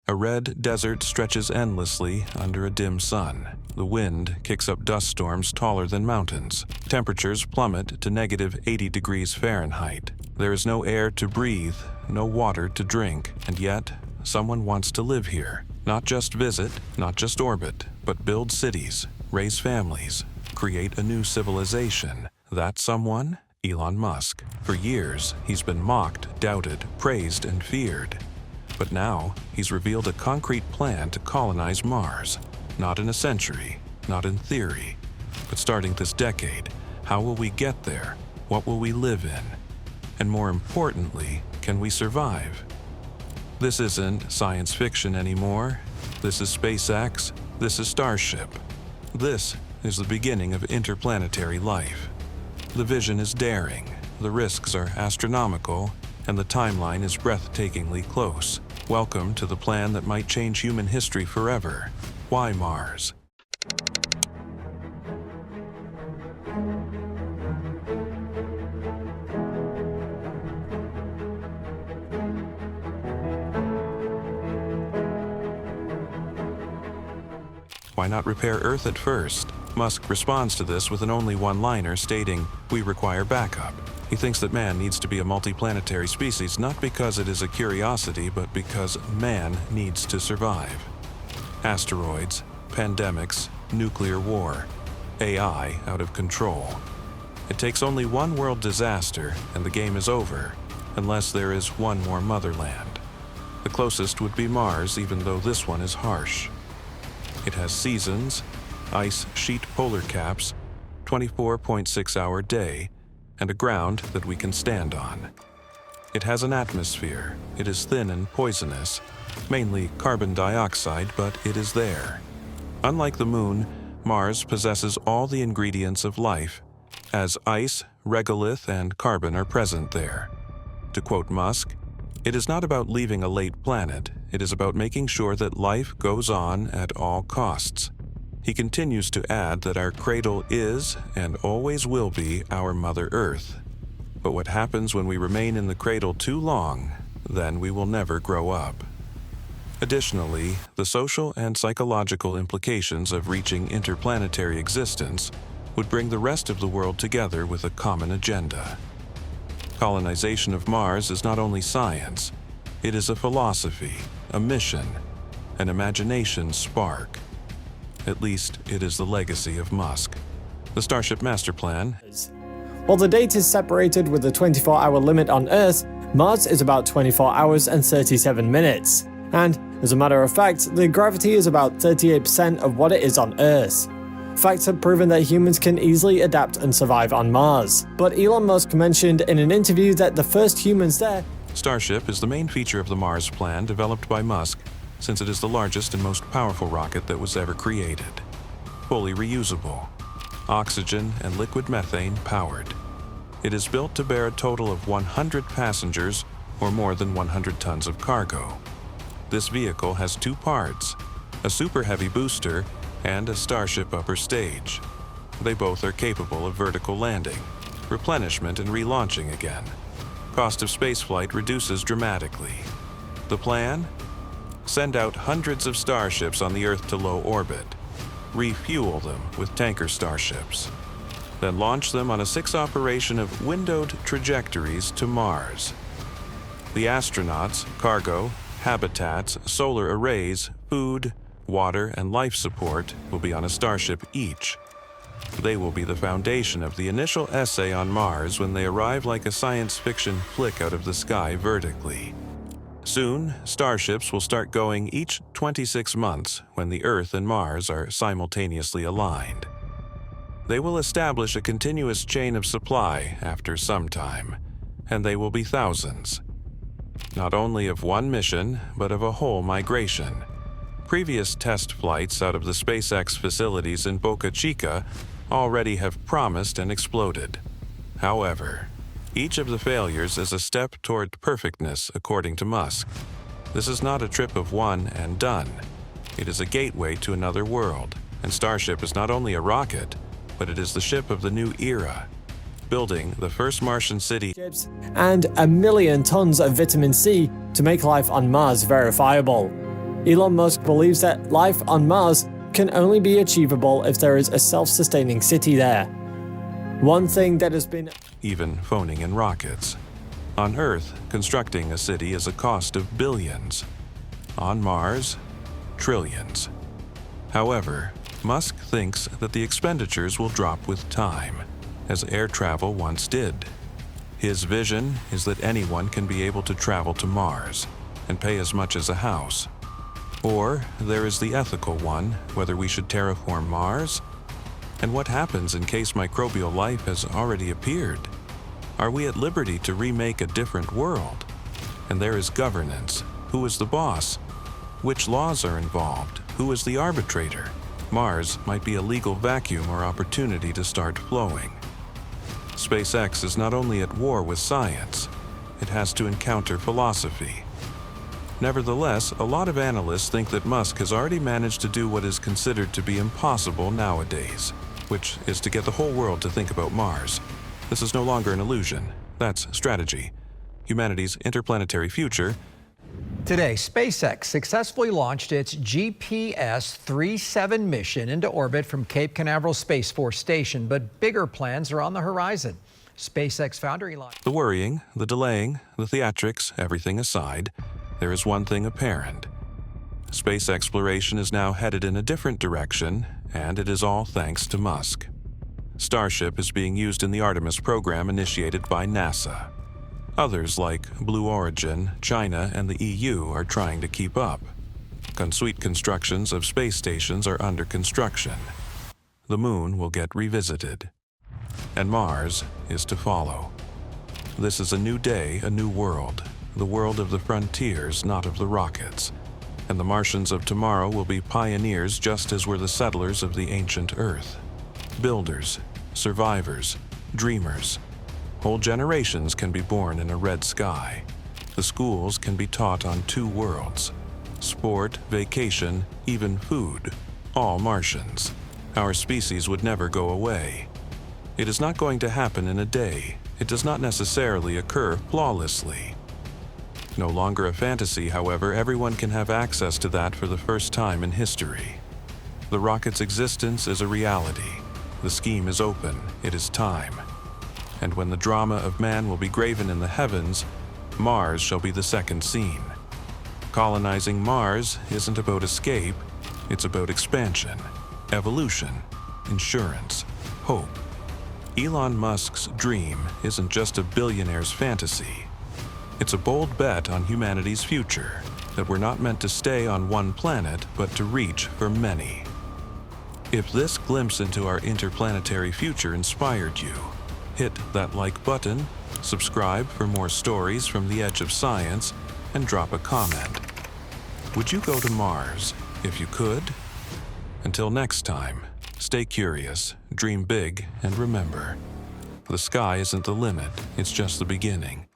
A red desert stretches endlessly under a dim sun. The wind kicks up dust storms taller than mountains. Temperatures plummet to -80 degrees Fahrenheit. There is no air to breathe, no water to drink, and yet someone wants to live here. Not just visit, not just orbit, but build cities, raise families, create a new civilization. That someone? Elon Musk. For years, he's been mocked, doubted, praised, and feared. But now, he's revealed a concrete plan to colonize Mars. Not in a century, not in theory, but starting this decade. How will we get there? What will we live in? And more importantly, can we survive? This isn't science fiction anymore. This is SpaceX. This is Starship. This is the beginning of interplanetary life. The vision is daring, the risks are astronomical, and the timeline is breathtakingly close. Welcome to the plan that might change human history forever. Why Mars? Why not repair Earth at first? Musk responds to this with an only one-liner stating, "We require backup." He thinks that man needs to be a multi-planetary species not because it is a curiosity, but because man needs to survive. Asteroids, pandemics, nuclear war, AI out of control. It takes only one world disaster and the game is over, unless there is one more motherland. The closest would be Mars, even though this one is harsh. It has seasons, ice sheet polar caps, 24.6-hour day, and a ground that we can stand on. It has an atmosphere. It is thin and poisonous, mainly carbon dioxide, but it is there. Unlike the Moon, Mars possesses all the ingredients of life, as ice, regolith, and carbon are present there. To quote Musk, "It is not about leaving a late planet, it is about making sure that life goes on at all costs." He continues to add that our cradle is, and always will be, our Mother Earth. But what happens when we remain in the cradle too long? Then we will never grow up. Additionally, the social and psychological implications of reaching interplanetary existence would bring the rest of the world together with a common agenda. Colonization of Mars is not only science, it is a philosophy, a mission, an imagination spark. At least, it is the legacy of Musk. The Starship Master Plan. While the date is separated with a 24-hour limit on Earth, Mars is about 24 hours and 37 minutes. And, as a matter of fact, the gravity is about 38% of what it is on Earth. Facts have proven that humans can easily adapt and survive on Mars. But Elon Musk mentioned in an interview that the first humans there. Starship is the main feature of the Mars plan developed by Musk, since it is the largest and most powerful rocket that was ever created. Fully reusable. Oxygen and liquid methane powered. It is built to bear a total of 100 passengers or more than 100 tons of cargo. This vehicle has two parts, a super heavy booster and a Starship upper stage. They both are capable of vertical landing, replenishment, and relaunching again. Cost of spaceflight reduces dramatically. The plan? Send out hundreds of starships on the Earth to low orbit. Refuel them with tanker starships. Then launch them on a 6-operation of windowed trajectories to Mars. The astronauts, cargo, habitats, solar arrays, food, water, and life support will be on a Starship each. They will be the foundation of the initial essay on Mars when they arrive like a science fiction flick out of the sky vertically. Soon, starships will start going each 26 months when the Earth and Mars are simultaneously aligned. They will establish a continuous chain of supply after some time, and they will be thousands. Not only of one mission, but of a whole migration. Previous test flights out of the SpaceX facilities in Boca Chica already have promised and exploded. However, each of the failures is a step toward perfectness, according to Musk. This is not a trip of one and done. It is a gateway to another world, and Starship is not only a rocket, but it is the ship of the new era, building the first Martian city And 1 million tons of vitamin C to make life on Mars verifiable. Elon Musk believes that life on Mars can only be achievable if there is a self-sustaining city there. One thing that has been even phoning in rockets. On Earth, constructing a city is a cost of billions. On Mars, trillions. However, Musk thinks that the expenditures will drop with time, as air travel once did. His vision is that anyone can be able to travel to Mars and pay as much as a house. Or there is the ethical one, whether we should terraform Mars? And what happens in case microbial life has already appeared? Are we at liberty to remake a different world? And there is governance. Who is the boss? Which laws are involved? Who is the arbitrator? Mars might be a legal vacuum or opportunity to start flowing. SpaceX is not only at war with science, it has to encounter philosophy. Nevertheless, a lot of analysts think that Musk has already managed to do what is considered to be impossible nowadays, which is to get the whole world to think about Mars. This is no longer an illusion. That's strategy. Humanity's interplanetary future. Today, SpaceX successfully launched its GPS-37 mission into orbit from Cape Canaveral Space Force Station, but bigger plans are on the horizon. SpaceX founder Elon... The worrying, the delaying, the theatrics, everything aside, there is one thing apparent. Space exploration is now headed in a different direction, and it is all thanks to Musk. Starship is being used in the Artemis program initiated by NASA. Others like Blue Origin, China, and the EU are trying to keep up. Consuite constructions of space stations are under construction. The Moon will get revisited. And Mars is to follow. This is a new day, a new world. The world of the frontiers, not of the rockets. And the Martians of tomorrow will be pioneers just as were the settlers of the ancient Earth. Builders, survivors, dreamers. Whole generations can be born in a red sky. The schools can be taught on two worlds. Sport, vacation, even food. All Martians. Our species would never go away. It is not going to happen in a day. It does not necessarily occur flawlessly. No longer a fantasy, however, everyone can have access to that for the first time in history. The rocket's existence is a reality. The scheme is open. It is time. And when the drama of man will be graven in the heavens, Mars shall be the second scene. Colonizing Mars isn't about escape, it's about expansion, evolution, insurance, hope. Elon Musk's dream isn't just a billionaire's fantasy. It's a bold bet on humanity's future, that we're not meant to stay on one planet, but to reach for many. If this glimpse into our interplanetary future inspired you, hit that like button, subscribe for more stories from the edge of science, and drop a comment. Would you go to Mars if you could? Until next time, stay curious, dream big, and remember, the sky isn't the limit, it's just the beginning.